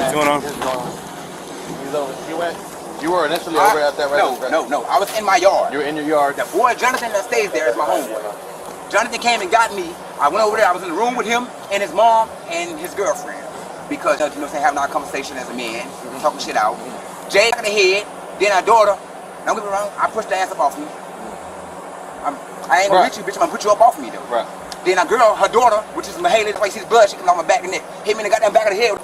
What's going on? You were initially over at that residence? No. I was in my yard. You were in your yard? The boy Jonathan that stays there is my homeboy. Jonathan came and got me. I went over there. I was in the room with him and his mom and his girlfriend because you know, having our conversation as a man, talking shit out. Jay got the head. Then our daughter. Don't get me wrong. I pushed the ass up off me. I ain't gonna hit you, bitch. I'm gonna put you up off me though. Right. Then our girl, her daughter, which is Mahalia, the way she's blood, she comes on my back and neck, hit me in the goddamn back of the head.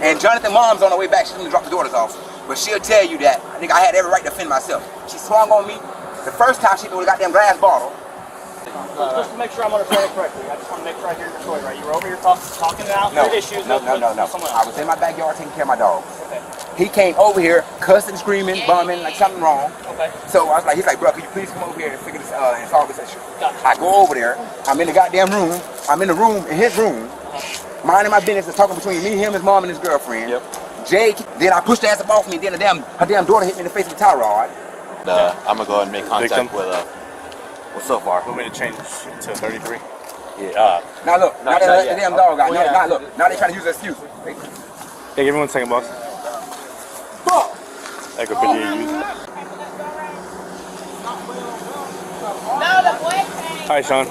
And Jonathan's mom's on her way back. She's gonna drop the daughters off. But she'll tell you that I think I had every right to defend myself. She swung on me. The first time she hit me with a goddamn glass bottle. Just to make sure I'm understanding correctly, I just want to make sure I hear your story right. You were over here talking about your issues with someone else. I was in my backyard taking care of my dogs. Okay. He came over here cussing, screaming, bumming, like something wrong. Okay. So I was like, he's like, bro, could you please come over here and figure this and solve this issue? Gotcha. I go over there. I'm in the goddamn room. I'm in the room, in his room, minding my business and talking between me, him, his mom, and his girlfriend. Yep. Jake, then I pushed the ass up off me, then her damn daughter hit me in the face with a tie rod. I'm gonna go ahead and make contact with what's so far? Want me to change to 33? Yeah. Now look, now that the damn dog got now look, now they trying to use an excuse. Hey, give me 1 second, boss. Fuck! That could be used. Hi, Sean.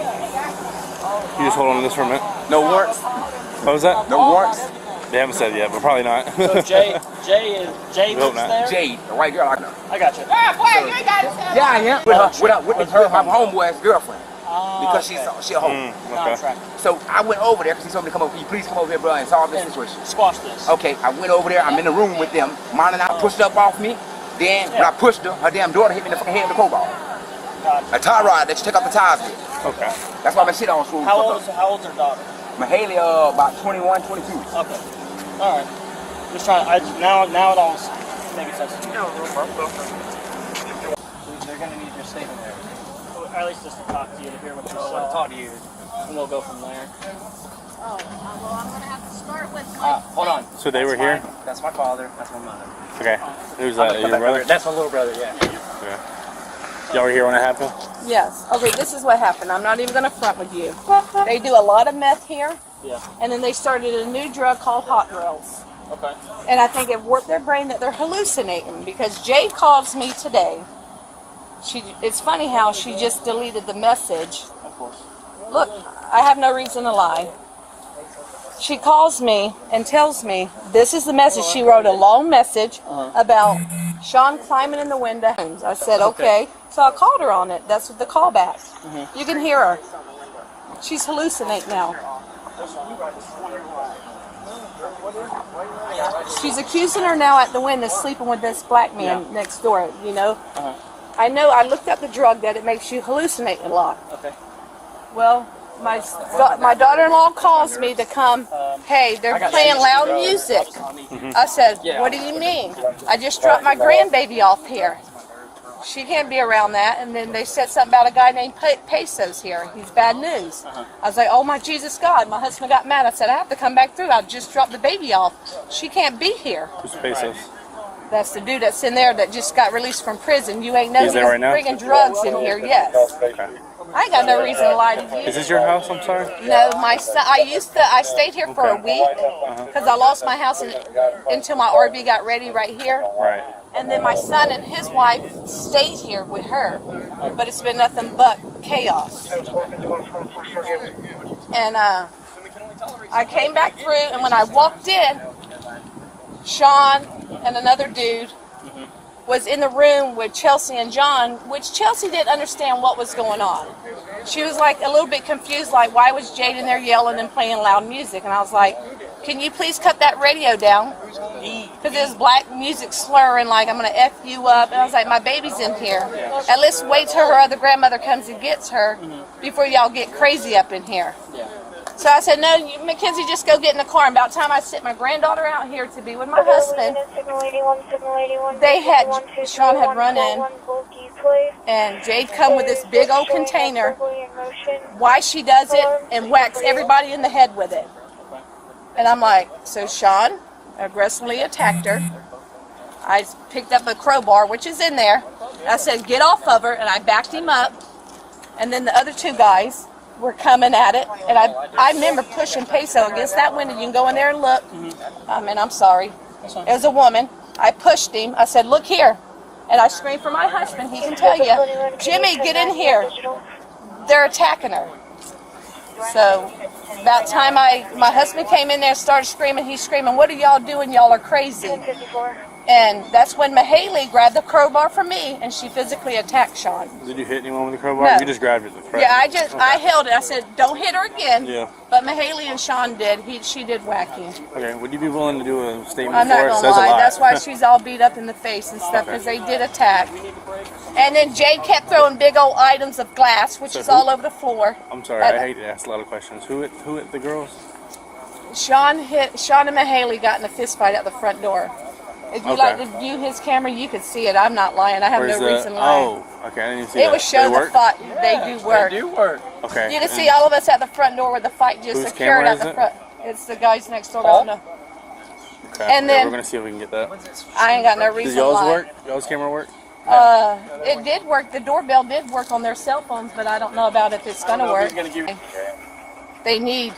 You just hold on to this for a minute. No warrants? What was that? No warrants? They haven't said yet, but probably not. So Jay lives there? Jade, the white girl I know. I got you. Yeah, I am. With her, my homeboy's girlfriend. Because she a hoe. Okay. So I went over there because he told me to come over. Can you please come over here, bro, and solve this situation? Squash this. Okay, I went over there. I'm in the room with them. Minding out, pushed up off me. Then when I pushed her damn daughter hit me in the fucking head with a crowbar. A tie rod that you take off the tires with. Okay. That's why my shit on school. How old's her daughter? Mahalia, about 21, 22. Okay. All right. Just trying. Now it all makes sense to me. They're gonna need your statement there. Or at least just to talk to you, to hear what you're saying. Talk to you, and we'll go from there. Oh, well, I'm gonna have to start with my. Hold on. So they were here? That's my father. That's my mother. Okay. Who's that? Your brother? That's my little brother. Yeah. Yeah. Y'all were here when it happened? Yes. Okay, this is what happened. I'm not even gonna front with you. They do a lot of meth here. Yeah. And then they started a new drug called Hot Drills. Okay. And I think it worked their brain that they're hallucinating because Jay calls me today. It's funny how she just deleted the message. Of course. Look, I have no reason to lie. She calls me and tells me this is the message. She wrote a long message about Sean climbing in the window. I said, okay. So I called her on it. That's the callback. You can hear her. She's hallucinating now. She's accusing her now at the window sleeping with this black man next door, you know. I know, I looked up the drug that it makes you hallucinate a lot. Okay. Well, my daughter-in-law calls me to come, hey, they're playing loud music. I said, what do you mean? I just dropped my grandbaby off here. She can't be around that. And then they said something about a guy named Pesos here. He's bad news. I was like, oh my Jesus God. My husband got mad. I said, I have to come back through. I just dropped the baby off. She can't be here. Who's Pesos? That's the dude that's in there that just got released from prison. You ain't know He's there right now? bringing drugs in here, yes. Okay. I ain't got no reason to lie to you. Is this your house? I'm sorry? No, my son, I stayed here for a week because I lost my house until my RV got ready right here. Right. And then my son and his wife stayed here with her. But it's been nothing but chaos. And I came back through, and when I walked in, Sean and another dude was in the room with Chelsea and John, which Chelsea didn't understand what was going on. She was like a little bit confused, like why was Jade in there yelling and playing loud music? And I was like, can you please cut that radio down? Because there's black music slurring like I'm going to F you up. And I was like, my baby's in here. At least wait till her other grandmother comes and gets her before y'all get crazy up in here. So I said, no, Mackenzie, just go get in the car. And about time I sent my granddaughter out here to be with my husband, Sean had run in, and Jade come with this big old container. Why she does it and whacks everybody in the head with it. And I'm like, so Sean aggressively attacked her. I picked up a crowbar, which is in there. I said, get off of her, and I backed him up. And then the other two guys were coming at it, and I remember pushing Peso against that window. You can go in there and look. I'm sorry. As a woman, I pushed him. I said, look here. And I screamed for my husband. He can tell you, Jimmy, get in here. They're attacking her. So about time my husband came in there and started screaming. He's screaming, what are y'all doing? Y'all are crazy. And that's when Mahaley grabbed the crowbar from me, and she physically attacked Sean. Did you hit anyone with the crowbar? No. You just grabbed it. Yeah, I held it. I said, don't hit her again. Yeah. But Mahaley and Sean did. She did whack him. Okay, would you be willing to do a statement I'm not for going to lie. That's why she's all beat up in the face and stuff, because they did attack. And then Jade kept throwing big old items of glass, which is all over the floor. I'm sorry, I hate to ask a lot of questions. Who hit the girls? Sean and Mahaley got in a fist fight at the front door. If you like to view his camera, you can see it. I'm not lying. I have no reason lying. Oh, okay. I didn't see that. It was show the fight. They do work. They do work. Okay. You can see all of us at the front door where the fight just occurred at the front. It's the guys next door. I don't know. Okay. And then we're gonna see if we can get that. I ain't got no reason. Does y'all's why. work? Y'all's camera work? It did work. The doorbell did work on their cell phones, but I don't know about if it's gonna work. They need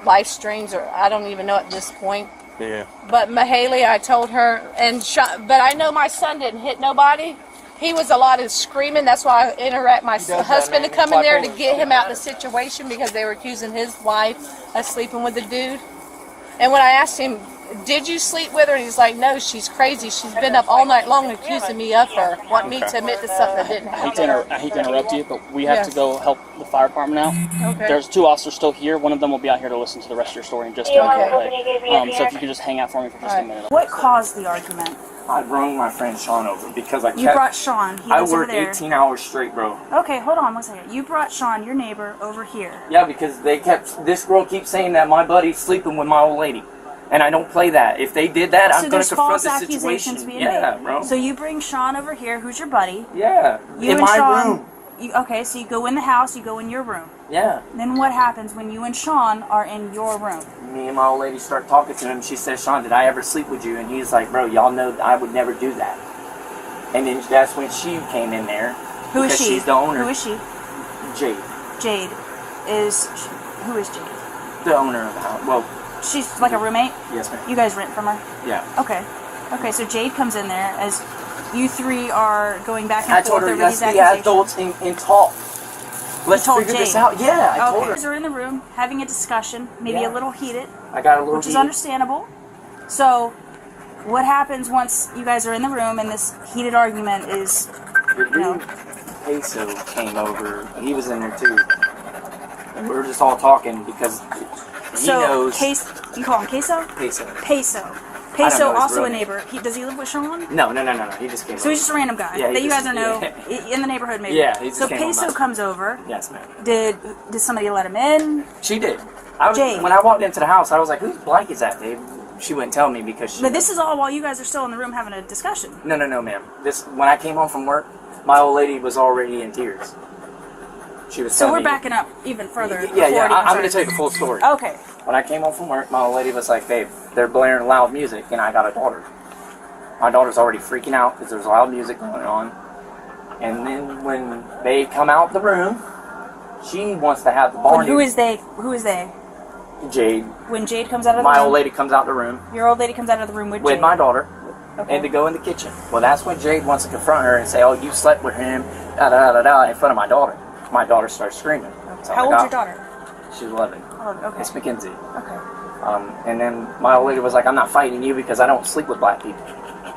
live streams, or I don't even know at this point. Yeah. But Mahaley, I told her, but I know my son didn't hit nobody. He was a lot of screaming. That's why I interact my husband to come in there to get him out of the situation, because they were accusing his wife of sleeping with the dude. And when I asked him, did you sleep with her? And he's like, no, she's crazy. She's been up all night long accusing me of her, wanting me to admit to something that didn't happen. I hate to interrupt you, but we have to go help the fire department now. Okay. There's 2 officers still here. One of them will be out here to listen to the rest of your story in just a minute. So if you can just hang out for me for just a minute. What caused the argument? I rung my friend Sean over because I kept... You brought Sean. He I was over worked there. 18 hours straight, bro. Okay, hold on 1 second. You brought Sean, your neighbor, over here. Yeah, because this girl keeps saying that my buddy's sleeping with my old lady. And I don't play that. If they did that, I'm going to confront the situation. So there's false accusations being made. Bro. So you bring Sean over here, who's your buddy. Yeah, You in and my Sean, room. Okay, so you go in the house, you go in your room. Yeah. Then what happens when you and Sean are in your room? Me and my old lady start talking to him. She says, Sean, did I ever sleep with you? And he's like, bro, y'all know I would never do that. And then that's when she came in there. Who is she? She's the owner. Who is she? Jade. Jade. Who is Jade? The owner of the house. Well, she's like a roommate? Yes, ma'am. You guys rent from her? Yeah. Okay. Okay, so Jade comes in there as you 3 are going back and I told forth her, over let's these be accusations. adults and talk. Let's told figure Jade. this out. Yeah, I told her. You guys are in the room having a discussion, maybe a little heated. I got a little which is heated. understandable. So, what happens once you guys are in the room and this heated argument is, Peso came over. He was in there too. And we were just all talking because he knows. You call him Queso? Peso. Peso. know Peso, his also real a name. neighbor. Does he live with Sean? No. He just came over. So he's just a random guy Yeah, that you guys just- know yeah. in the neighborhood, maybe. Yeah, he just so came Peso over. comes over. Yes, ma'am. Did somebody let him in? She did. Jade. When I walked into the house, I was like, whose blanket is that, Dave? She wouldn't tell me because she... But this is all while you guys are still in the room having a discussion. No, ma'am. When I came home from work, my old lady was already in tears. She was So telling we're me... backing up even further. Yeah. I'm going to tell you the full story. Okay. When I came home from work, my old lady was like, babe, they're blaring loud music, and I got a daughter. My daughter's already freaking out because there's loud music going on. And then when they come out the room, she wants to have the barn. Who is they? Who is they? Jade. When Jade comes out of the room? My old lady comes out the room. Your old lady comes out of the room with Jade? My daughter. Okay. And to go in the kitchen. Well, that's when Jade wants to confront her and say, oh, you slept with him, in front of my daughter. My daughter starts screaming. So How old's your daughter? She's 11. Oh, okay. It's Mackenzie. Okay. And then my old lady was like, I'm not fighting you because I don't sleep with black people.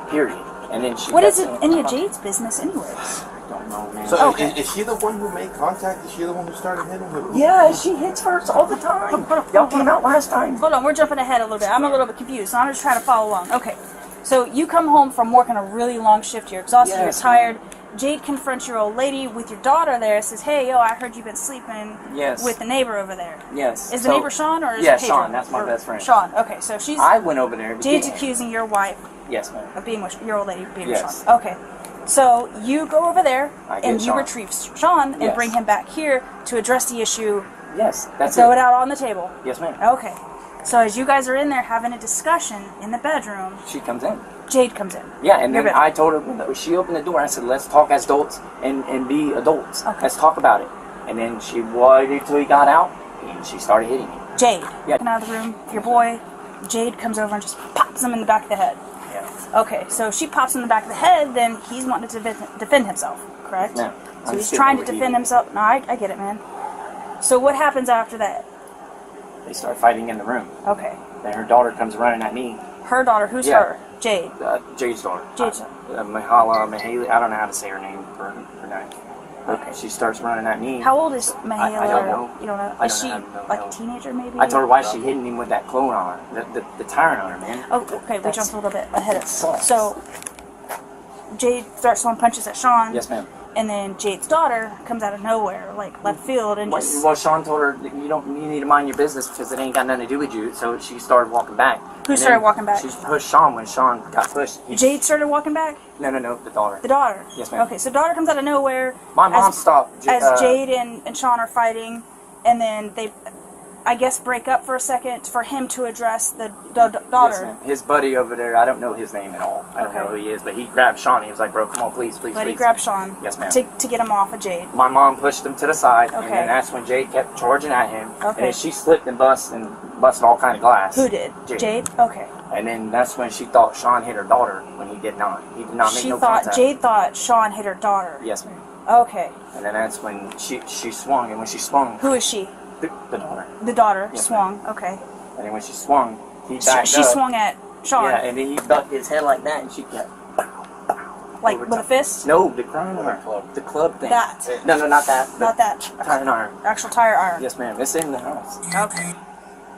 Period. And then she... What is it any of Jade's business anyways? I don't know, man. So is she the one who made contact? Is she the one who started hitting him? Yeah, she hits first all the time. Y'all came out last time. Hold on, we're jumping ahead a little bit. I'm a little bit confused, so I'm just trying to follow along. Okay. So you come home from working a really long shift here, exhausted, Yes, you're tired, Jade confronts your old lady with your daughter there. Says, "Hey, yo, I heard you've been sleeping Yes. with the neighbor over there." Yes. Is the neighbor Sean or is yeah, it Pedro? Sean. That's my Or best friend. Sean. Okay, so she's I went over there. to Jade's get him. accusing your wife Yes, ma'am. of being with your old lady being with Yes. Sean. Okay, so you go over there I get and you Sean. retrieve Sean and Yes. bring him back here to address the issue. Yes, that's Throw it out on the table. Yes, ma'am. Okay, so as you guys are in there having a discussion in the bedroom, She comes in. Jade comes in. Yeah, and Your then bedroom. I told her when she opened the door. I said, "Let's talk as adults and be adults. Okay. Let's talk about it." And then she waited till he got out, and she started hitting me. Jade, Yeah. come out of the room. Your boy, Jade, comes over and just pops him in the back of the head. Yeah. Okay, so she pops him in the back of the head, then he's wanting to defend himself, correct? No, So I'm he's sitting trying to over defend here. himself. No, I get it, man. So what happens after that? They start fighting in the room. Okay. Then her daughter comes running at me. Her daughter, who's Yeah. her? Jade. Jade's daughter. Jade's Mahaley. I don't know how to say her name. Her name. Okay. She starts running at me. How old is Mahala? I don't know. You don't know? I Is don't she know. like a teenager, maybe? I told her why she hitting him with that clone on her, the tyrant on her, man. Oh, okay, we That's- jumped a little bit ahead of that sucks. So, Jade starts throwing punches at Sean. Yes, ma'am. And then Jade's daughter comes out of nowhere, like left field, and just... Well, Sean told her that you need to mind your business because it ain't got nothing to do with you. So she started walking back. Who And started then walking back? She pushed Sean when Sean got pushed. Jade started walking back? No, the daughter. The daughter? Yes, ma'am. Okay, so daughter comes out of nowhere. My mom as- stopped. As Jade and Sean are fighting, and then they, I guess, break up for a second for him to address the Yes, daughter. ma'am. His buddy over there, I don't know his name at all. I don't Okay. know who he is, but he grabbed Sean. He was like, "Bro, come on, please, please, But he please." grabbed Sean Yes, ma'am. to get him off of Jade. My mom pushed him to the side, and Okay. then that's when Jade kept charging at him. Okay. And she slipped and busted all kind of glass. Who did? Jade. Okay. And then that's when she thought Sean hit her daughter when he did not. He did not make She no thought contact. Jade thought Sean hit her daughter. Yes, ma'am. Okay. And then that's when she swung, and when she swung, Who is she? the daughter. The daughter Yes, swung. Okay. And then when she swung, he backed She up. swung at Sean. Yeah, and then he ducked his head like that, and she kept. Like over with a top. fist? No, the crown iron. The club thing. That. No, not that. Not that. Iron iron. Actual tire iron. Yes, ma'am. It's in the house. Okay.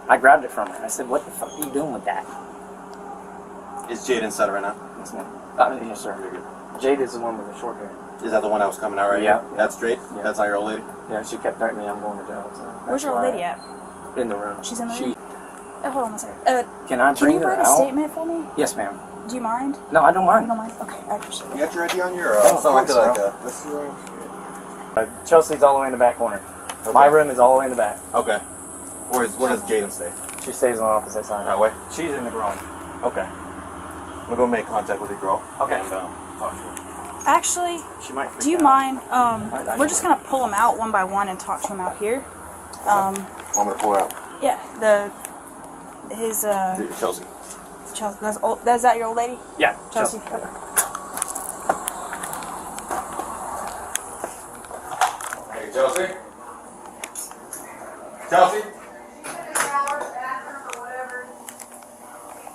I grabbed it from her. I said, "What the fuck are you doing with that?" Is Jade inside right now? Yes, ma'am. Yes, sir. Jade is the one with the short hair. Is that the one that was coming out right Yeah. here? That's Jade? Yeah. That's not your old lady? Yeah, she kept threatening me. I'm going to jail. So Where's your old lady at? In the room. She's in the She- room? Oh, hold on a second. Can I Can bring you her write a out? statement for me? Yes, ma'am. Do you mind? No, I don't You mind. don't mind? Okay, I appreciate You it. got your ID on your something like that? Chelsea's all the way in the back corner. My room is all the way in the back. Okay. Where does Jaden stay? She stays on the opposite side. That way? She's in the garage. Okay. I'm gonna go make contact with the girl. Okay. And, talk to her. Actually, She might freak do you out. mind? I We're just gonna pull them out one by one and talk to them out here. I'm gonna pull her out. Yeah, his Chelsea. Chelsea. That's that your old lady? Yeah, Chelsea. Okay. Hey, Chelsea? Chelsea?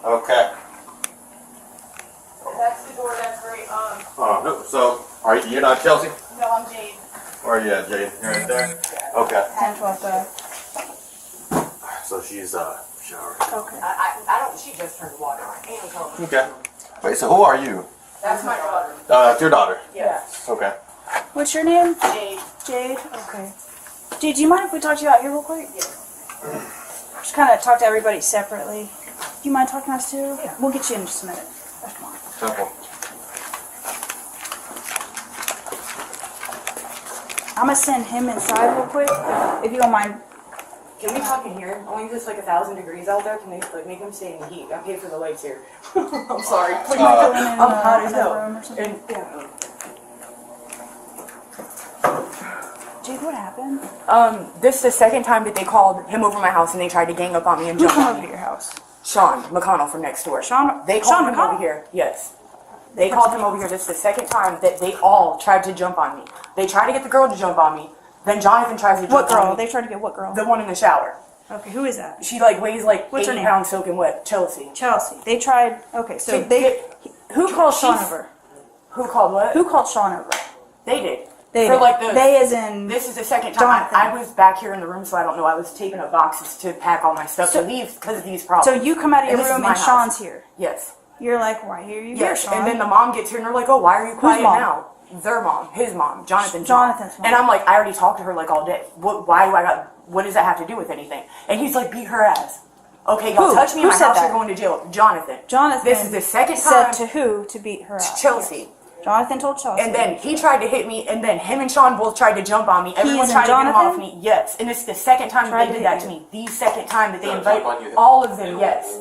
Okay. That's the door. That's great. So, you're not Chelsea? No, I'm Jade. Or yeah, Jade. You're right there? Okay. 10-12. So she's showering. Okay. I don't. She just turned water on. Ain't no color. Okay. Wait, so who are you? That's my daughter. That's your daughter. Yes. Okay. What's your name? Jade. Jade. Okay. Jade, do you mind if we talk to you out here real quick? Yeah. Just kind of talk to everybody separately. Do you mind talking to us too? Yeah. We'll get you in just a minute. Come on. Simple. I'm gonna send him inside real quick, if you don't mind. Can we talk in here? Only if it's like 1,000 degrees out there. Can they like make them stay in the heat? I paid for the lights here. I'm sorry. Would you mind going in I'm hot as another hell. room or something? And, yeah. Jade, what happened? This is the second time that they called him over my house and they tried to gang up on me and Who jump came on over to me. your house? Sean McConnell from next door. Sean. They Sean called him McConnell? over here. Yes. They called him over here. This is the second time that they all tried to jump on me. They tried to get the girl to jump on me. Then Jonathan tries to jump What girl? on me. They tried to get what girl? The one in the shower. Okay, who is that? She like weighs like What's her 80 name? pounds soaking wet. Chelsea. Chelsea. They tried. Okay, so To they. get- Who called Sean She's- over? Who called what? Who called Sean over? They did. They. For like the. They as in. This is the second time. Jonathan. I was back here in the room, so I don't know. I was taping up boxes to pack all my stuff to leave because of these problems. So you come out of your And this is room my and house. Sean's here. Yes. You're like, why are you here, Yes. Sean? And then the mom gets here and they're like, oh, why are you quiet mom? now? their mom, his mom, Jonathan's Jonathan's mom. And I'm like, I already talked to her like all day. What does that have to do with anything? And he's like, beat her ass. Okay, y'all Who? touch me in Who my said house, that? you're going to jail. Jonathan. Jonathan. This is the second said time. to who to beat her up? Chelsea. Jonathan told Chelsea. And then he tried to hit me, and then him and Sean both tried to jump on me. Everyone and tried to get him off Jonathan? me. Yes, and it's the second time Tried that to they did that hit to you. me. The second time that they Tried to invited jump on you. all of them. Yes.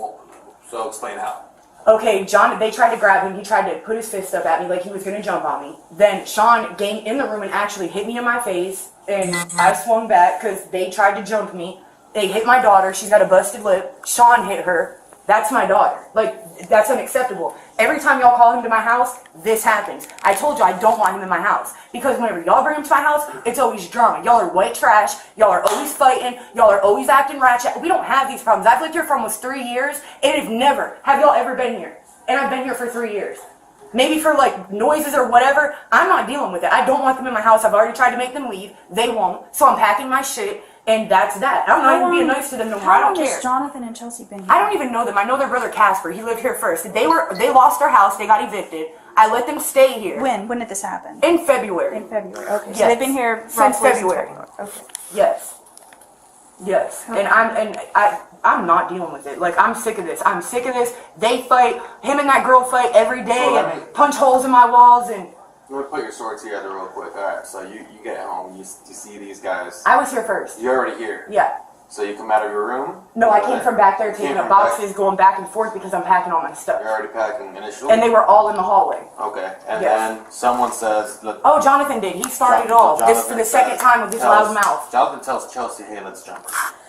So explain how. Okay, they tried to grab him. He tried to put his fist up at me like he was going to jump on me. Then Sean came in the room and actually hit me in my face. And I swung back because they tried to jump me. They hit my daughter. She's got a busted lip. Sean hit her. That's my daughter. Like, that's unacceptable. Every time y'all call him to my house, this happens. I told you I don't want him in my house. Because whenever y'all bring him to my house, it's always drama. Y'all are white trash. Y'all are always fighting. Y'all are always acting ratchet. We don't have these problems. I've lived here for almost 3 years, and have y'all ever been here? And I've been here for 3 years. Maybe for like noises or whatever. I'm not dealing with it. I don't want them in my house. I've already tried to make them leave. They won't. So I'm packing my shit, and that's that. I'm not even being nice to them no more. I don't care. How long has Jonathan and Chelsea been here? I don't even know them. I know their brother Casper. He lived here first. They lost their house. They got evicted. I let them stay here. When? When did this happen? In February. In February. Okay. So Yes. they've been here Since roughly February. Okay. Yes. Yes. Okay. And I'm not dealing with it. Like, I'm sick of this. I'm sick of this. They fight. Him and that girl fight every day So let and me- punch holes in my walls. And Let me put your story together real quick. Alright, so you get home, you see these guys. I was here first. You're already here. Yeah. So you come out of your room? No, I came from back there Came taking up from back- boxes, going back and forth because I'm packing all my stuff. You're already packing initially? And they were all in the hallway. Okay, and Yes. then someone says, look. Oh, Jonathan did. He started it all. This for the second time with this loud mouth. Jonathan tells Chelsea, hey, let's jump.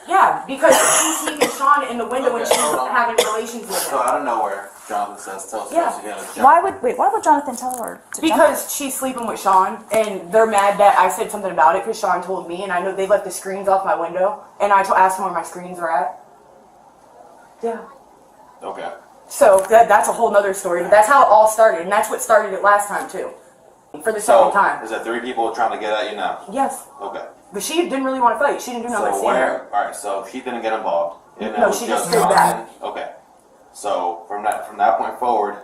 Yeah, because he's seeing Sean in the window when Okay, she's hold on. having relations with So him. out of nowhere, Jonathan tells Yeah. Chelsea, hey, let's jump. Why would Jonathan tell her to jump? Because she's sleeping with Sean, and they're mad that I said something about it because Sean told me, and I know they left the screens off my window, and I asked them where my screens were at. Yeah. Okay. So that's a whole nother story, but that's how it all started, and that's what started it last time too. For the So, second time. is that 3 people trying to get at you now? Yes. Okay. But she didn't really want to fight. She didn't do nothing. So alright, so she didn't get involved. And No, it was she just stood back. Okay. So from that point forward,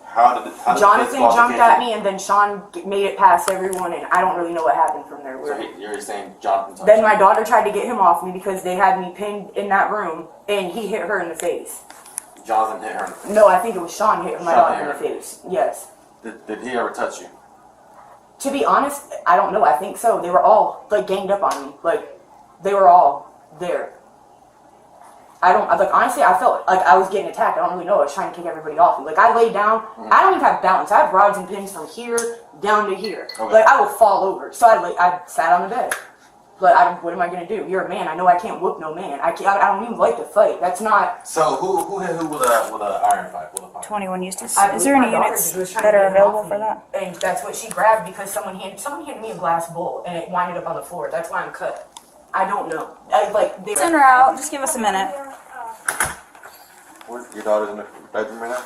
how did Jonathan this fall jumped to at Casey? me, and then Sean made it past everyone, and I don't really know what happened from there. So you're saying Jonathan touched Then you? my daughter tried to get him off me because they had me pinned in that room, and he hit her in the face. Jonathan hit her in the face. No, I think it was Sean hit my Sean daughter hit in the her. face. Yes. Did he ever touch you? To be honest, I don't know. I think so. They were all like ganged up on me. Like they were all there. Honestly, I felt like I was getting attacked. I don't really know. I was trying to kick everybody off. Like I lay down. I don't even have balance. I have rods and pins from here down to here. Okay. Like I will fall over. So I sat on the bed. But what am I gonna do? You're a man. I know I can't whoop no man. I don't even like to fight. That's not. So who hit who with a iron pipe? With a pipe? 21 Eustace. I Is there any believe my units daughter was trying that to are get him available off for me. that? And that's what she grabbed because someone handed me a glass bowl and it winded up on the floor. That's why I'm cut. I don't know. Send her out. Just give us a minute. Your daughter's in the bedroom right now?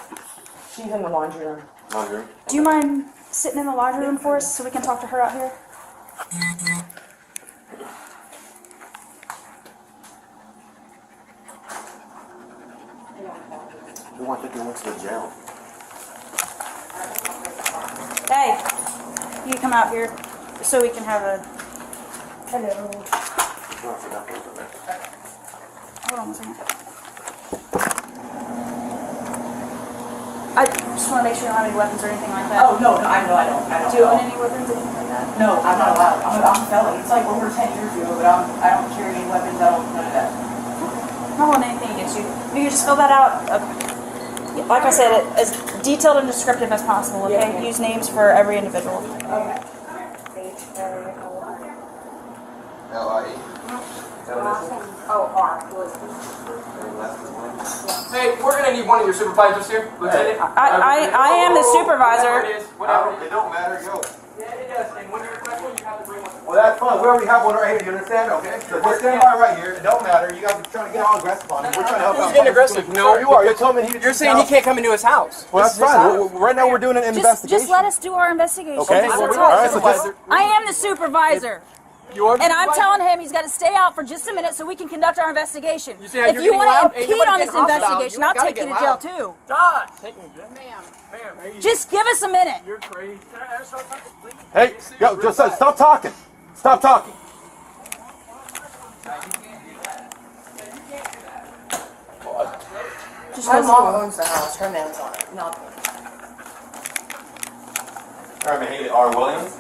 She's in the laundry room. Laundry room? Do you mind sitting in the laundry room for us so we can talk to her out here? We want to go to the jail. Hey, you come out here so we can have a. Hello. Oh, I forgot those over there. Hold on a second. I just want to make sure you don't have any weapons or anything like that. Oh, no, I know I don't. Do you own any weapons or anything like that? No, I'm not allowed. I'm a felon. It's like over 10 years ago, but I don't carry any weapons. I don't none of that. I don't want anything against you. You can just fill that out. Like I said, as detailed and descriptive as possible, okay? Yeah, okay. Use names for every individual. Okay. L-I-E. Hey, we're gonna need one of your supervisors here, Lieutenant. I am the supervisor. Whatever. It don't matter, go. Yeah, it does. And when you request one, you have to bring one. Well, that's fine. We already have one right here. You understand? Okay. So just stand by right here. It don't matter. You guys are trying to get all aggressive on him. We're trying to help out. Who's getting aggressive? No, you are. You're telling me You're saying he can't come into his house. Well, that's fine. Right now we're doing an investigation. Just let us do our investigation. Okay. That's Well, all. all right. So just I am the supervisor. And I'm telling him he's got to stay out for just a minute so we can conduct our investigation. You see how If you're you getting want loud? to Ain't impede nobody on this getting hostile. investigation, You I'll gotta take you get to jail loud. too. John! Ma'am. Just give us a minute. You're crazy. Can I ask something, please? Hey, yo, just stop talking. Stop talking. My mom owns the house. Her name's on it. Not me. Herman Haley R. Williams.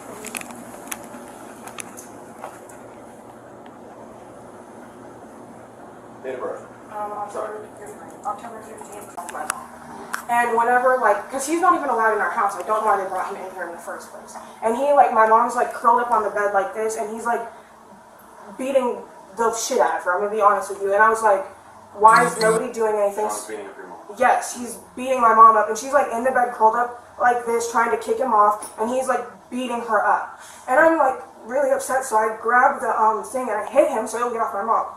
Date of birth. October 15th. And whenever, like, because he's not even allowed in our house, I don't know why they brought him in here in the first place. And he, like, my mom's, like, curled up on the bed like this, and he's, like, beating the shit out of her, I'm gonna be honest with you. And I was like, why is nobody doing anything? Sean's beating up your mom. Yes, he's beating my mom up, and she's, like, in the bed curled up like this, trying to kick him off, and he's, like, beating her up. And I'm, like, really upset, so I grabbed the thing, and I hit him so he'll get off my mom.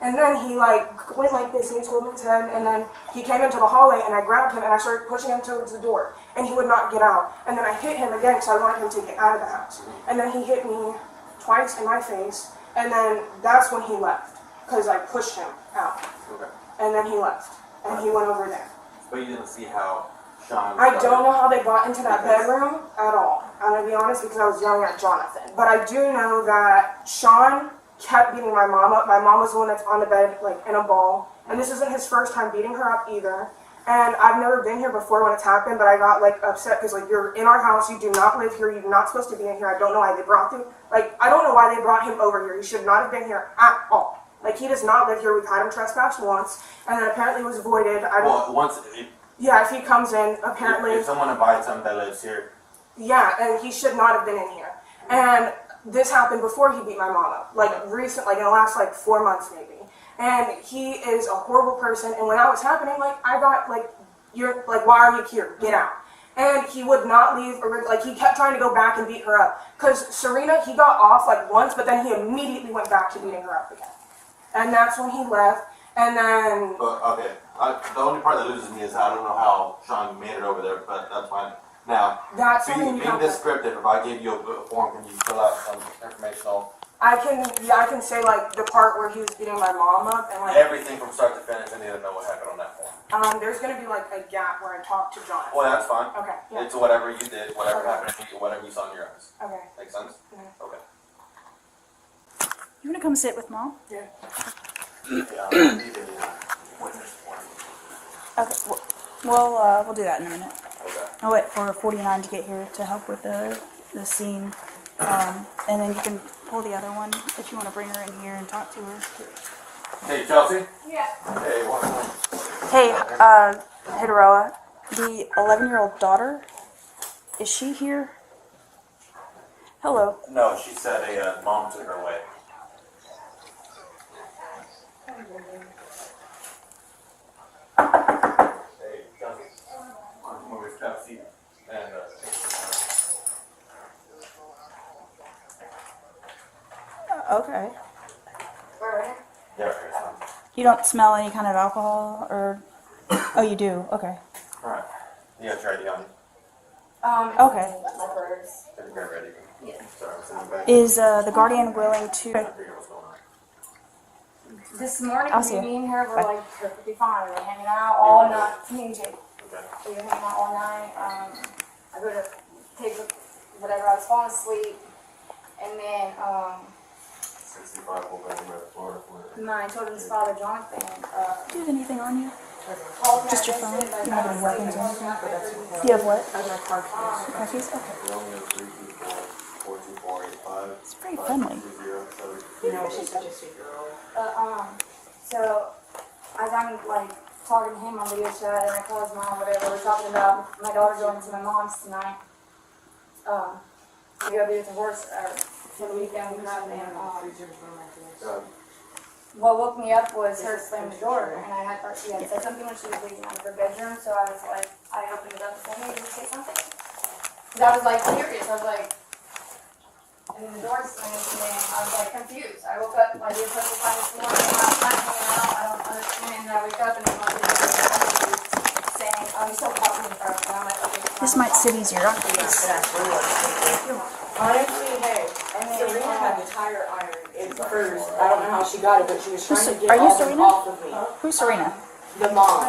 And then he, like, went like this, and he was holding his head, and then he came into the hallway, and I grabbed him, and I started pushing him towards the door, and he would not get out. And then I hit him again, because I wanted him to get out of the house. And then he hit me twice in my face, and then that's when he left, because I pushed him out. Okay. And then he left, and he went over there. But you didn't see how Sean... I don't know how they got into that bedroom at all. I'm going to be honest, because I was yelling at Jonathan. But I do know that Sean kept beating my mom up. My mom was the one that's on the bed, like, in a ball. And this isn't his first time beating her up either. And I've never been here before when it's happened, but I got, like, upset because, like, you're in our house, you do not live here, you're not supposed to be in here. I don't know why they brought him. Like, I don't know why they brought him over here. He should not have been here at all. Like, he does not live here. We've had him trespass once, and then apparently was voided. I don't... Well, once... Yeah, if he comes in, apparently... If someone invites him that lives here... Yeah, and he should not have been in here. And this happened before he beat my mom up. Like, recent, like, in the last, like, 4 months, maybe. And he is a horrible person, and when that was happening, like, I got, like, you're, like, why are you here? Get out. And he would not leave, or, like, he kept trying to go back and beat her up. Because Serena, he got off, like, once, but then he immediately went back to beating her up again. And that's when he left, and then... But, okay. The only part that loses me is I don't know how Sean made it over there, but that's fine. Now, that's being descriptive, if I give you a form, can you fill out some informational... I can say, like, the part where he was beating my mom up, and, like... Everything from start to finish, I need to know what happened on that form. There's gonna be, like, a gap where I talked to Jonathan. Well, that's fine. Okay, yeah. It's whatever you did, whatever Okay. happened to you, whatever you saw in your eyes. Okay. Make sense? Mhm. Okay. You want to come sit with Mom? Yeah. Okay. We'll do that in a minute. Okay. I'll wait for 49 to get here to help with the scene. And then you can pull the other one if you want to bring her in here and talk to her. Hey, Chelsea? Yeah. Hey, what's Hey, Hideroa, the 11-year-old daughter, is she here? Hello. No, she said a mom took her away. Hey, Chelsea. I'm going to have a seat. And, Okay. yeah, it's fine. You don't smell any kind of alcohol or... Oh, you do? Okay. Alright. You got your ID on? Okay. My purse. Have you got ready? Yeah. Sorry, I was in the back. Is the guardian willing to... I figured what's going on. This morning, I'll see me you. and her were, like, perfectly fine. We were hanging out all night. Me and Jake. Okay. We were hanging out all night. I go to take whatever. I was falling asleep. And then, 65 full bedroom at Florida. my children's father, Jonathan, Do you have anything on you? called me. Just your phone? You don't have any weapons or anything? Do you have what? Car keys? Okay. We only have 324-424-85. It's pretty friendly. 520-7. No, she's such a sweet girl. So, as I'm, like, talking to him on video chat, and I call his mom, whatever, we're talking about my daughter going to my mom's tonight. We go do the horse, for the weekend, and what woke me up was her slamming the door, and I had, she had said something when she was leaving out of her bedroom, so I was like, I opened it up and said, hey, did you say something? Because I was, like, curious, I was like, and then the door slammed, and then I was, like, confused. I woke up, like, the perfect time this morning, and I was not hanging out, I don't understand, and I wake up, and I'm like, saying, I'm so talking to her, and I'm like, okay. This might sit easier on these. Honestly, hey, and then, Serena had the tire iron first. I don't know how she got it, but she was trying to get Are you all them Serena? off of me. Who's Serena? The mom.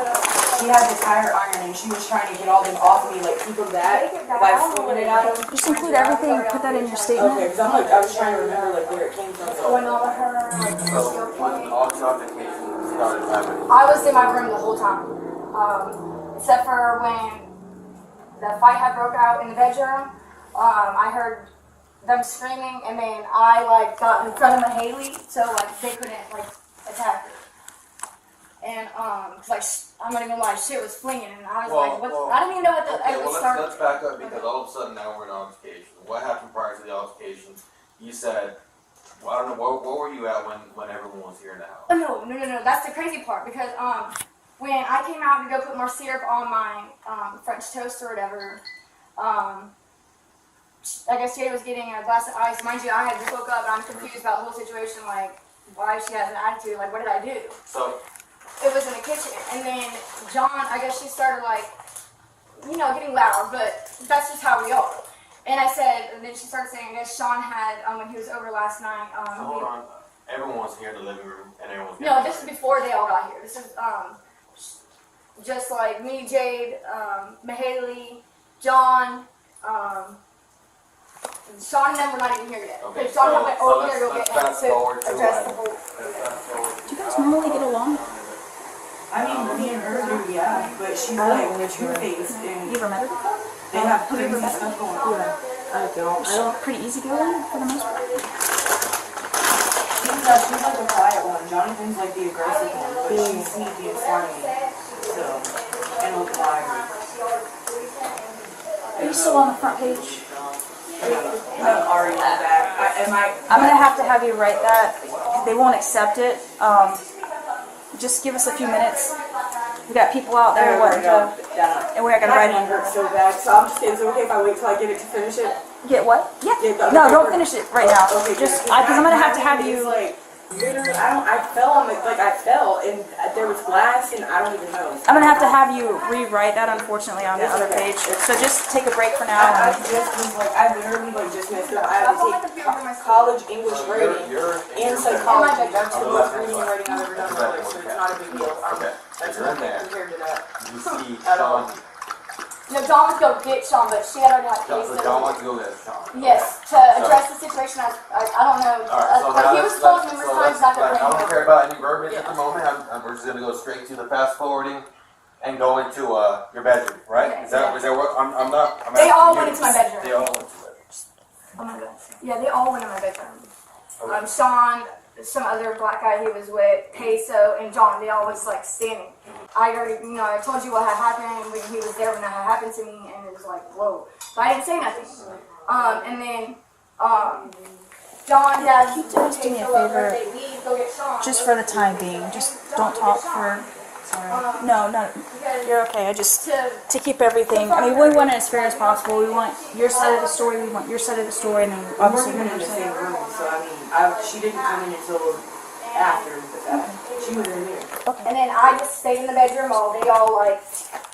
She had the tire iron and she was trying to get all them off of me, like keep them back by flinging it at them. Just include everything. Put that in your statement. Okay, because I'm like, I was trying to remember like where it came from. Going over her, like, When all the altercations started happening. I was in my room the whole time, except for when the fight had broke out in the bedroom. I heard them screaming, and then I like got in front of Mahaley, so like they couldn't like attack her. And like I'm not even gonna lie, shit was flinging, and I was like, what? I didn't even know what the Okay, well, started. let's back up because all of a sudden now we're in altercation. What happened prior to the altercations? You said, well, I don't know, where were you at when everyone was here in the house? Oh, no. That's the crazy part because when I came out to go put more syrup on my French toast or whatever, I guess Jay was getting a glass of ice. Mind you, I had just woke up and I'm confused about the whole situation. Like, why she has an attitude? Like, what did I do? So It was in the kitchen, and then John, I guess she started like, getting loud, but that's just how we are. And I said, and then she started saying, I guess Sean had when he was over last night. so hold on, everyone was here in the living room, and everyone was No, this is before they all got here. This is just like me, Jade, Mahaley, John, Sean and them were not even here yet. Okay, Sean so- went so over here to go let's get fast forward to address the like- whole. Do you guys normally get along? I mean, me and her do, yeah, but she's like two-faced You and ever met her before? they have crazy stuff going on. I don't. Pretty easygoing for the most part. She's like the quiet one. Jonathan's like the aggressive one, but she's sneaky and slimy. So, and look liar. Are you still on the front page? I'm already back. I'm gonna have to have you write that. They won't accept it. Just give us a few minutes. We got people out there wanting to, and we're gonna My write hand it. hurts so bad, so I'm just kidding. Is it okay if I wait till I get it to finish it? Get what? Yeah. Get the No, other don't paper? finish it right now. Okay, Just because I'm gonna have to have It's you. like, literally, I fell on the, I fell and there was glass and I don't even know. I'm gonna have to have you rewrite that, unfortunately, on the other page. So just take a break for now. I just was like, I literally like just messed up. I had to take college English grading and psychology. That's the most reading and writing I've ever done in my life, so it's not a big deal. Okay, That's you're in there. compared to that. You see At all. Sean. No, John was going to get Sean, but she had already had So case. John wants to go get Sean. Yes, to address the situation. I don't know. Alright, so Like now he was told numerous times not to I bring don't him. care about any verbiage at the moment. We're just gonna go straight to the fast forwarding and go into your bedroom, right? Okay, Is that what I'm not? I'm They asking all you. went into my bedroom. They all went to the bedroom. Oh my god. Yeah, they all went in my bedroom. Sean, some other black guy he was with, Peso, and John. They all was like standing. I already, I told you what had happened when he was there when that had happened to me, and it was like, whoa. But I didn't say nothing. And then, John, Dad, Keep just do me a favor. They leave, go get Sean. Just for the time being. Just don't talk for. Sorry. No, you're okay. I just to keep everything. I mean, we want it as fair as possible. We want your side of the story. We want your side of the story, and then I'm obviously working we're in the gonna same room, so I mean, she didn't come in until after the fact. She was in here. And then I just stayed in the bedroom all day, all like.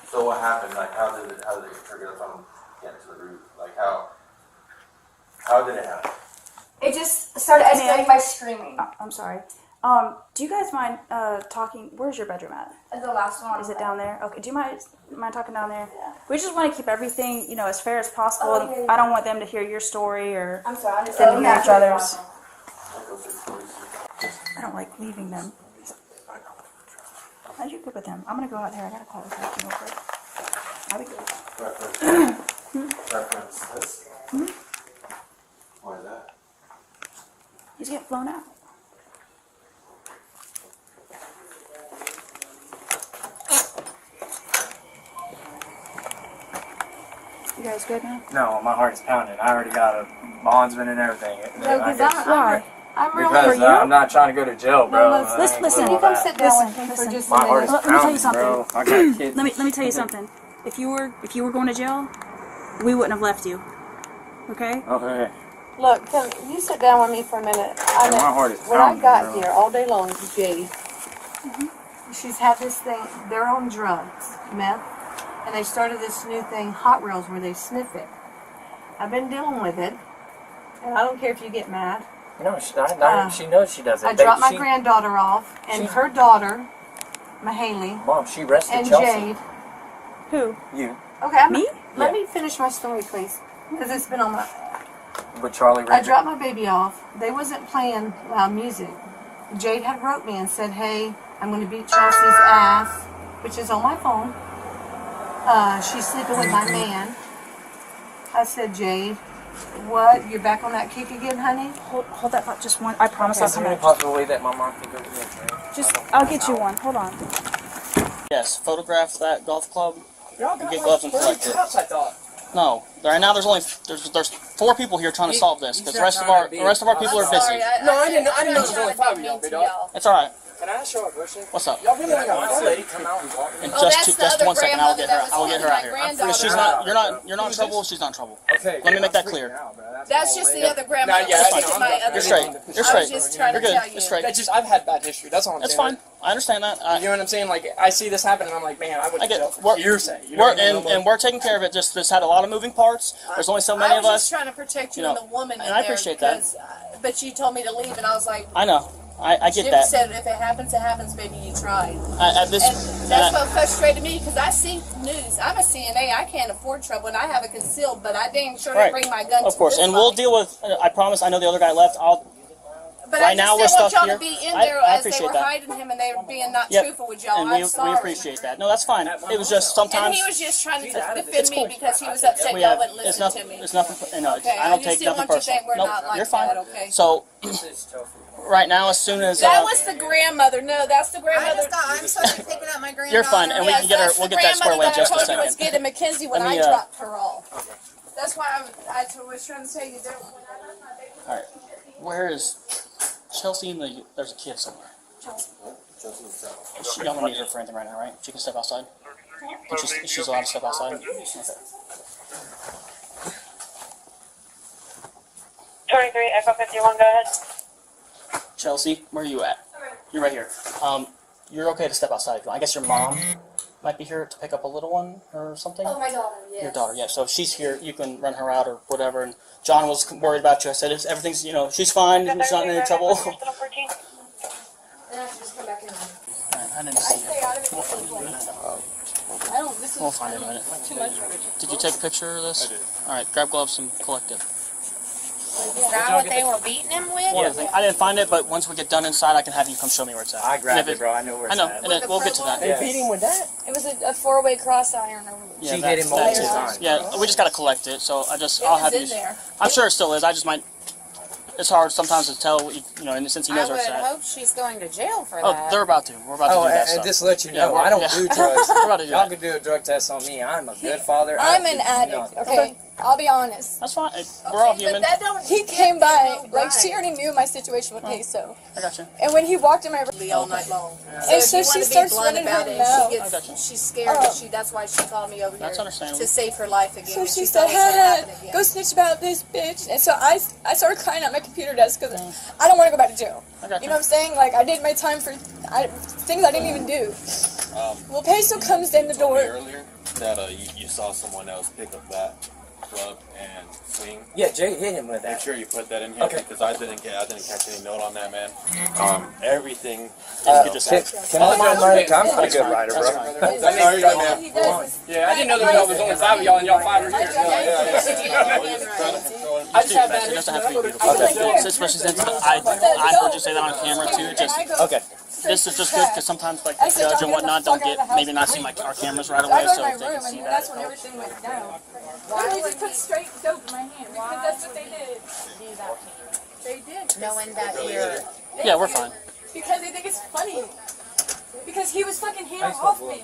So what happened? Like, how did it get triggered from getting to the root? Like, how did it happen? It just started escalating by screaming. I'm sorry. Do you guys mind talking? Where's your bedroom at? The last one. Is it down there? Okay. Do you mind talking down there? Yeah. We just want to keep everything, as fair as possible. Oh, yeah. I don't want them to hear your story or I'm sorry, them to hear each other's. I don't like leaving them. How'd you good with them? I'm gonna go out there. I gotta call this out real quick. I'll be good. Reference this? Why is that? He's getting flown out. You guys good now? No, my heart's pounding. I already got a bondsman and everything. Why? Because I'm not trying to go to jail, bro. Listen. Can you come sit down with me for just a My heart is minute? Let me tell you pounding, something. bro. I got kids. Let me tell you something. If you were going to jail, we wouldn't have left you. Okay? Okay. Look, can you sit down with me for a minute? My heart is When I pounding, got bro. here all day long, Jade, she's had this thing, they're on drugs, meth, and they started this new thing, Hot Rails, where they sniff it. I've been dealing with it, and I don't care if you get mad. No, she knows she doesn't. I dropped my granddaughter off, and her daughter, Mahaley, Mom, she rested and Chelsea. Jade. Who? You. Okay, Me? Let me finish my story, please, because it's been on my. With Charlie I Ranger. dropped my baby off. They wasn't playing loud music. Jade had wrote me and said, "Hey, I'm going to beat Chelsea's ass," which is on my phone. She's sleeping with my man. I said, "Jade, what? You're back on that kick again, honey?" Hold that thought just one. I promise I'll Is come there any back. possible way that my mom can go to the Just, I'll get you one. Hold on. Yes, photograph that golf club. Y'all And get gloves and collect it. I thought. No, right now there's only there's 4 people here trying to solve this because the rest of our people are busy. No, I didn't know there was only 5 of y'all, big dog. It's all right. Can I ask y'all a question? What's up? Y'all really got one lady come out and talk. And Oh, that's the just other 1 second, I'll get her. grandmother I'll get her that out was here. my Because granddaughter. she's not. You're not in trouble. She's not in trouble. Okay. Let me make that clear. That's just the other grandmother. yeah, That's I just know. my other You're straight. grandmother. You're I straight. was just trying You're to good. tell you. You're straight. That's just, I've had bad history. That's all I'm That's saying. fine. I understand that. You know what I'm saying? Like, I see this happen and I'm like, man, I I wouldn't get tell we're, hearsay. You know we're what I mean? and we're taking care of it. Just had a lot of moving parts. There's only so many I of was us. just trying to protect you you know, and the woman in and I there appreciate that. because, but you told me to leave, and I was like, I know. I get Jim that. said, if it happens, it happens, baby. You tried. At this, And that's what frustrated me because I see news. I'm a CNA. I can't afford trouble, and I have it concealed. But I dang sure right. didn't bring my gun. Of course, to this and we'll fight. deal with. I promise. I know the other guy left. But right I now just we're didn't stuck want y'all here. to be in I there as they appreciate were that. hiding him and they were being not Yep. truthful with y'all. And I'm we sorry. appreciate that. No, that's fine. It was just sometimes. And he was just trying to defend It's me cool. because he was upset We y'all have, wouldn't it's listen nothing. to me. It's nothing. No, Okay, I don't I just take didn't nothing want you to personal. think we're Nope, not like you're fine. that, okay? So, right now, as soon as That was the grandmother. No, that's the grandmother. I'm sorry picking up my granddaughter. you're fine, and we can get her. We'll get that squared away in just a I told you was second. getting Mackenzie when Let me, I dropped her off. That's why I was trying to tell you that when I left my baby. All right, where is Chelsea? There's a kid somewhere. Y'all don't need her for anything right now, right? She can step outside. And she's allowed to step outside. Okay. 23 Echo 51. Go ahead. Chelsea, where are you at? You're right here. You're okay to step outside if you want. I guess your mom might be here to pick up a little one or something. Oh, my daughter, yes. Your daughter, yeah. So if she's here, you can run her out or whatever. And John was worried about you. I said, everything's, she's fine. She's not in any trouble. And I should just come back in. I didn't see Stay it. out of it. We'll find it. I don't. This is We'll find it in a minute. too much. Did you take a picture of this? I did. All right, grab gloves and collect it. Is that what they were beating him with? One other thing, I didn't find it, but once we get done inside, I can have you come show me where it's at. I grabbed And if it, bro. I know where it's I know, at. and then we'll get to that. They beat him with that? It was a 4-way cross iron. Yeah, She that- hit him that multiple too. times. Yeah, we just gotta collect it. So I'll was have in you. there. I'm sure it still is. I just might. It's hard sometimes to tell, and since he I knows where would it's at. hope she's going to jail for Oh, that. they're about to. We're about to do that and stuff. just to let you Yeah, know, we're- I don't yeah. do drugs. We're about to do Y'all that. can do a drug test on me. I'm a good father. I'm an addict, okay? I'll be honest. That's fine. We're all human. He came by, like, she already knew my situation with me, so. I got you. And when he walked in my room, All night long. and so she starts running her mouth. I got you. She's scared. That that's why she called me over here. That's understandable. To save her life again. So and she thought said, it was gonna happen "Ha, again. go snitch about this bitch." And so I started crying at my computer desk because I don't want to go back to jail. I got You know what I'm saying? Like, I did my time for things I didn't even do. Well, Peso comes in the told me door. earlier that you saw someone else pick up that club and swing. Yeah, Jay hit him with that. Make sure you put that in here because I didn't catch any note on that, man. Everything. Can I mind my I'm not a good rider, bro. Sorry, man. Yeah, I didn't know there was only 5 of y'all and y'all 5 are here. I just have bad It doesn't have to be history. beautiful. Okay. Especially since I heard you say that on camera too. Just okay. This is just good because sometimes like the judge and whatnot don't get maybe not see our cameras right away, so if they can see that. That's when everything went down. Why did they just put straight dope in my hand? Because that's what they did. They did. Knowing that you're. Yeah, we're fine. Because they think it's funny. Because he was fucking handing off me.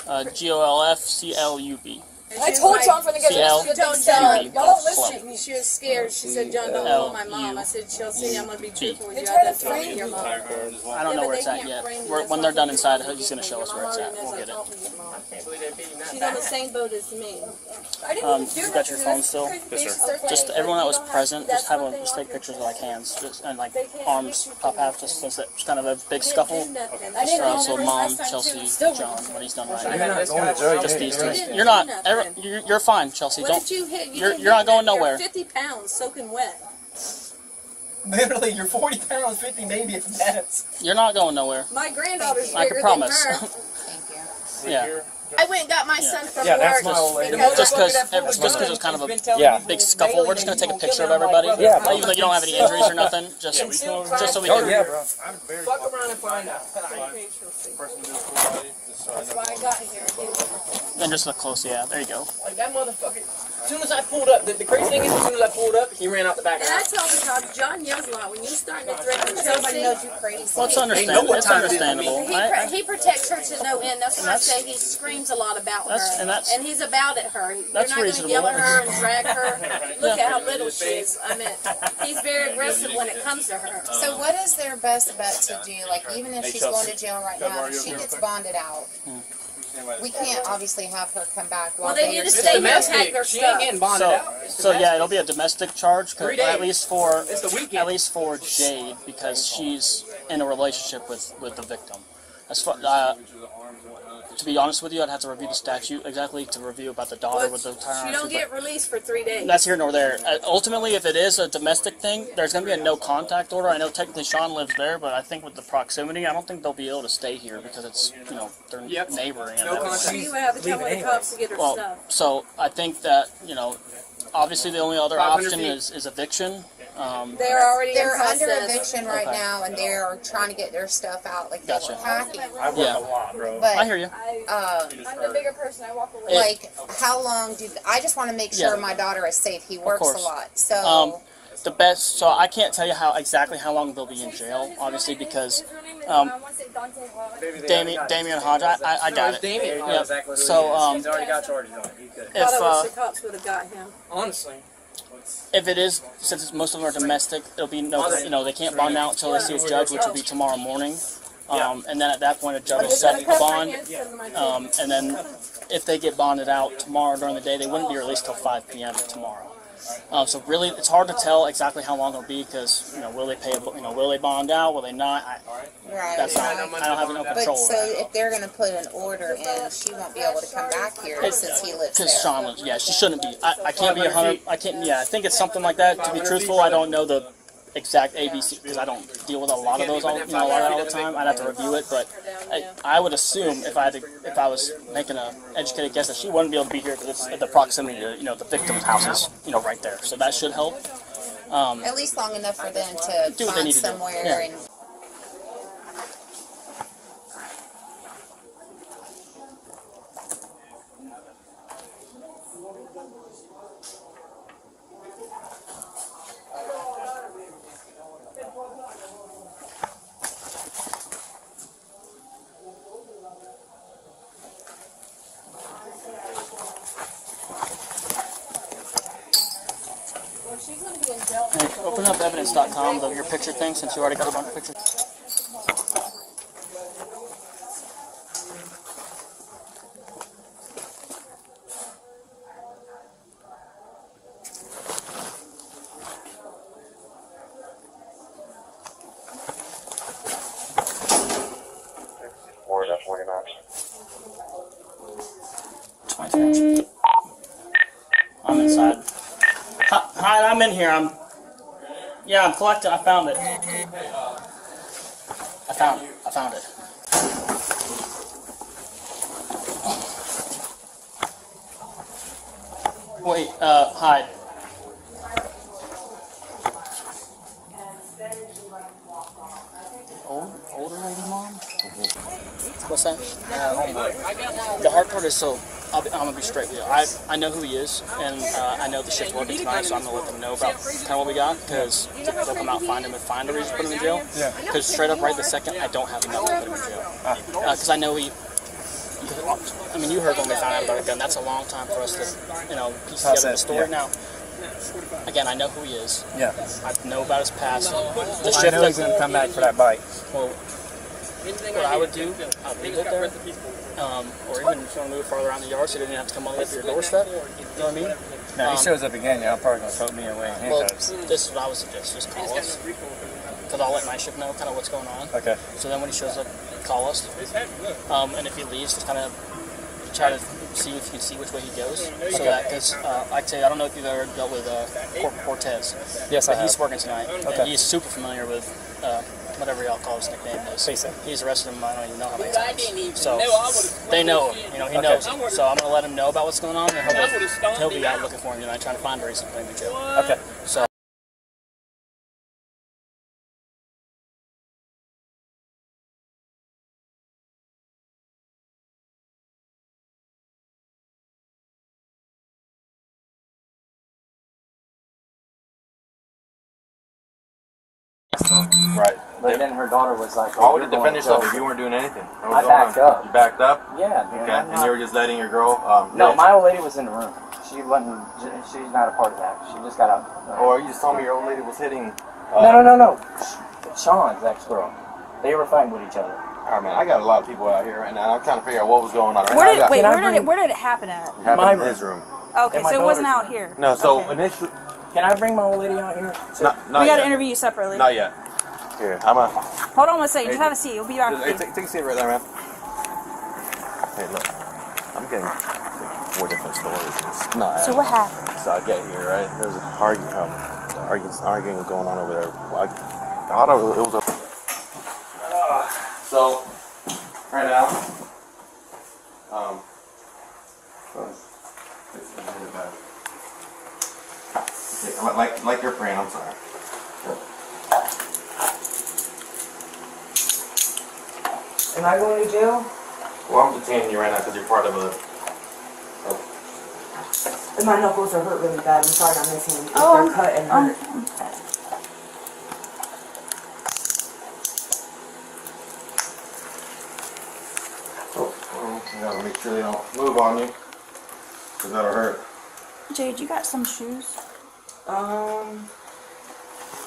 GOLFCLUB. I told John from the get CL. go. Don't John. Y'all don't listen to me. She was scared. She said, "John, don't call my mom." I said, "Chelsea, I'm gonna be truthful with They you. try I to done told frame your you. mom." I don't know where it's at yet. When they're done inside, he's gonna show us where it's at. We'll get it. She's on the same boat as me. I didn't even do You got your phone still? Yes, sir. Just everyone that was present, just take pictures of like hands and like arms pop out, just since it's kind of a big scuffle. So mom, Chelsea, John, when he's done right. You're not going to jail. Just these two. You're not. You're fine, Chelsea. What Don't. did you hit? You're not going nowhere. 50 pounds soaking wet. Literally, you're 40 pounds, 50 maybe at best. You're not going nowhere. My granddaughter's I bigger can promise. than her. Yeah. I went and got my son from Yeah, work. that's my old lady. Just because it was kind of a big scuffle, we're just gonna take a picture of everybody. Yeah. Even though you don't have any injuries or nothing, just so we can. Yeah, bro. Fuck around and find out. That's why I got here. Then just look close. Yeah, there you go. Like that motherfucker. As soon as I pulled up, the crazy thing is, as soon as I pulled up, he ran out the back. And I told the cop, John yells a lot. When you starting to threaten somebody knows you crazy. Well, it's understandable. It's understandable. He protects her to no end. That's why I say he screams a lot about her. And he's about at her. You're not going to yell at her and drag her. Look at how little she is. I mean, he's very aggressive when it comes to her. So what is their best bet to do? Like, even if she's going to jail right now, if she gets bonded out, we can't obviously have her come back. Well, they need to stay here and pack their stuff. So yeah, it'll be a domestic charge, at least for Jade, because she's in a relationship with the victim. As far, to be honest with you, I'd have to review the statute exactly to review about the daughter with the tire. She don't get released for 3 days. That's here nor there. Ultimately, if it is a domestic thing, there's going to be a no contact order. I know technically Sean lives there, but I think with the proximity, I don't think they'll be able to stay here because it's, they're neighboring. She would have to come with the cops to get her stuff. So I think that, obviously the only other option is eviction. They're under eviction right now, and they're trying to get their stuff out. Like, they're packing. I work a lot, bro. But, I hear you. I'm the bigger person. I walk away. Like, how long I just want to make sure my daughter is safe. He works a lot, so. The best. So I can't tell you exactly how long they'll be in jail, obviously, because Damian Hodge. I got it. Yep. So he's already got charges on it. He's good. I thought the cops would have got him. Honestly. If it is, since most of them are domestic, it'll be they can't bond out until they see a judge, which will be tomorrow morning. And then at that point, a judge will set the bond. And then if they get bonded out tomorrow during the day, they wouldn't be released till 5 p.m. tomorrow. So really, it's hard to tell exactly how long it'll be because will they pay? Will they bond out? Will they not? I don't have no control. But so if they're going to put an order in, she won't be able to come back here since he lives there. Because Sean lives, she shouldn't be. I can't be 100. I can't. Yeah, I think it's something like that. To be truthful, I don't know the exact ABC because I don't deal with a lot of those all the time. I'd have to review it, but I would assume if I was making an educated guess that she wouldn't be able to be here because it's at the proximity to the victim's house is right there, so that should help. At least long enough for them to find somewhere and. Open up evidence.com, your picture thing, since you already got a bunch of pictures. I'm inside. Hi, I'm in here. I'm collecting. I found it. I found it. Wait, hide. Older lady mom? What's that? The hard part is I'm gonna be straight with you. I know who he is, and I know the shift's working tonight, so I'm gonna let them know about kind of what we got, because they'll come out, find him, and find a reason to put him in jail. Because straight up, right this second, I don't have enough to put him in jail. Because I know you heard when they found out about a gun. That's a long time for us to, piece together the story. Now, again, I know who he is. Yeah. I know about his past. I know he's gonna come back for that bike. Well, what I would do, I'd leave it there, or even if you want to move farther around the yard so he didn't have to come all the way up to your doorstep. You know what I mean? Now, he shows up again, I'm probably going to put me away in handcuffs. Well, this is what I would suggest, just call us. Because I'll let my shift know kind of what's going on. Okay. So then when he shows up, call us. And if he leaves, just kind of try to see if you can see which way he goes. So that, because like I say, I don't know if you've ever dealt with Cortez. Yes, I but he's have. working tonight. Okay. And he's super familiar with whatever y'all call his nickname is. He's arrested him, I don't even know how many times. So they know him. You know, he knows him. So I'm going to let him know about what's going on, and he'll be out looking for him tonight, trying to find a reason to put him in jail. Okay. So. Right. But then her daughter was like, Why oh, would you're it defend going to yourself jail. if you weren't doing anything? I backed up. You backed up? Yeah. Okay. And you were just letting your girl. No, my old lady was in the room. She wasn't. She's not a part of that. She just got out. Or you just told me your old lady was hitting. No. Sean's ex-girl. They were fighting with each other. All right, man. I got a lot of people out here right now. I'm trying to figure out what was going on. Right Where now, where did it happen at? It happened in his room. Okay, In my so it wasn't daughter's out here. No, so Okay. initially. Can I bring my old lady out here? Not We got to yet. interview you separately. Not yet. Here, I'm a. Hold on one second. Just have a seat. We'll be back. Hey, take a seat right there, man. Hey, look. I'm getting 4 different stories. It's not. So what happened? So I get here, right? There's an arguing going on over there. I don't know. It was a. So, right now, like your friend. I'm sorry. Am I going to jail? Well, I'm detaining you right now because you're part of a. My knuckles are hurt really bad. I'm sorry I'm missing them. Oh, They're cut and hurt. You gotta make sure they don't move on you, because that'll hurt. Jade, you got some shoes?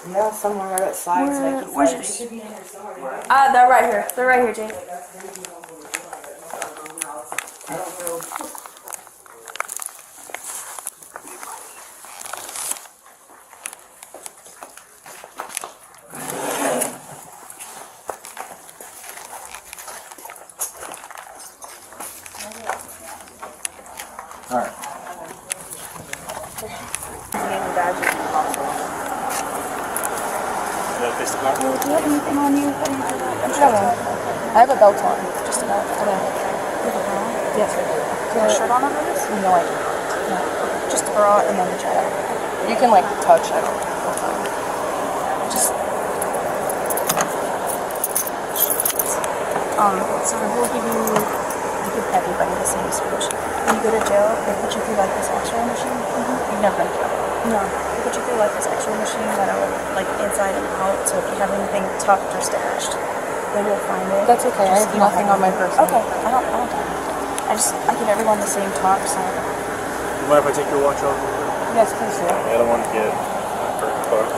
Yeah, somewhere I got slides. Where's your shoes? They're right here. They're right here, Jade. Alright. Do you have anything on you? I have a belt on. Just about. Yes. Do you have a shirt on under this? No, I don't. No. Just a bra and then the jacket. You can like touch it. Just. So we'll give everybody the same solution. When you go to jail, they put you through like this X-ray machine. You've never been to jail. No. They put you through like this X-ray machine that'll like inside and out. So if you have anything tucked or stashed, they will find it. That's okay. I have nothing on my person. Okay. I don't I give everyone the same talk. So. You mind if I take your watch off? Yes, please do. I don't want to get hurt.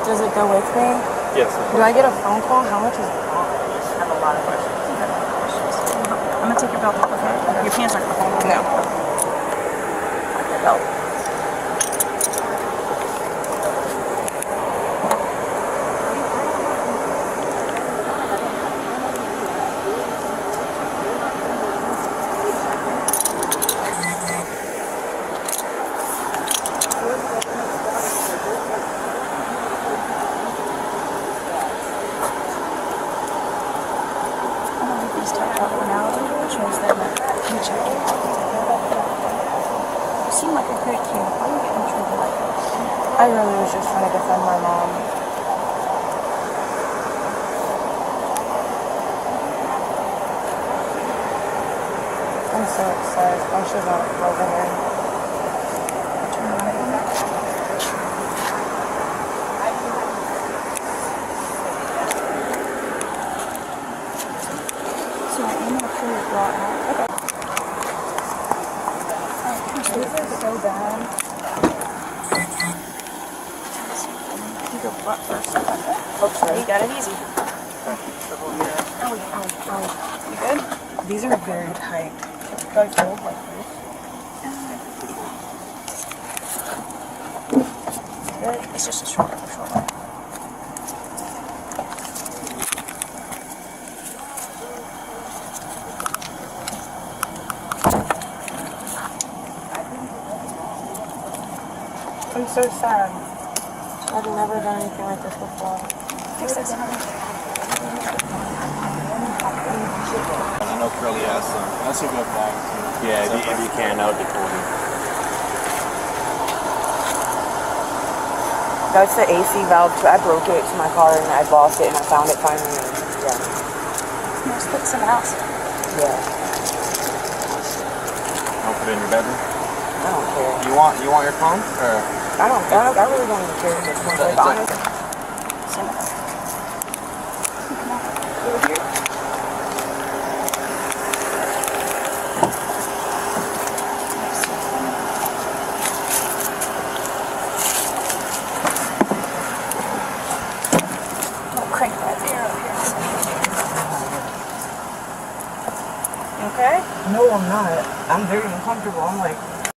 Does it go with me? Yes. Do I get a phone call? How much is it? I have a lot of questions. I'm gonna take your belt off, okay? Your pants aren't gonna fall off. No. Your belt. I really was just trying to defend my mom. I'm so excited. I should not go over here. So I'm gonna pull your bra out. Okay. These are so bad. You go butt first. Oops, sorry. You got it easy. You good? These are very tight. Can I fold like this? Good. It's just a short one. so sad. I've never done anything like this before. Fix this. I know Curly has some. That's a good box. Yeah, if you can, I would be cool. That's the AC valve. I broke it to my car and I lost it and I found it finally. And yeah. Let's put some else. Yeah. I'll put it in your bedroom. I don't care. You want your phone? Or? I really don't even care at this point. Like, honestly. Over here. I'll crank that air up here. You okay? No, I'm not. I'm very uncomfortable. I'm like,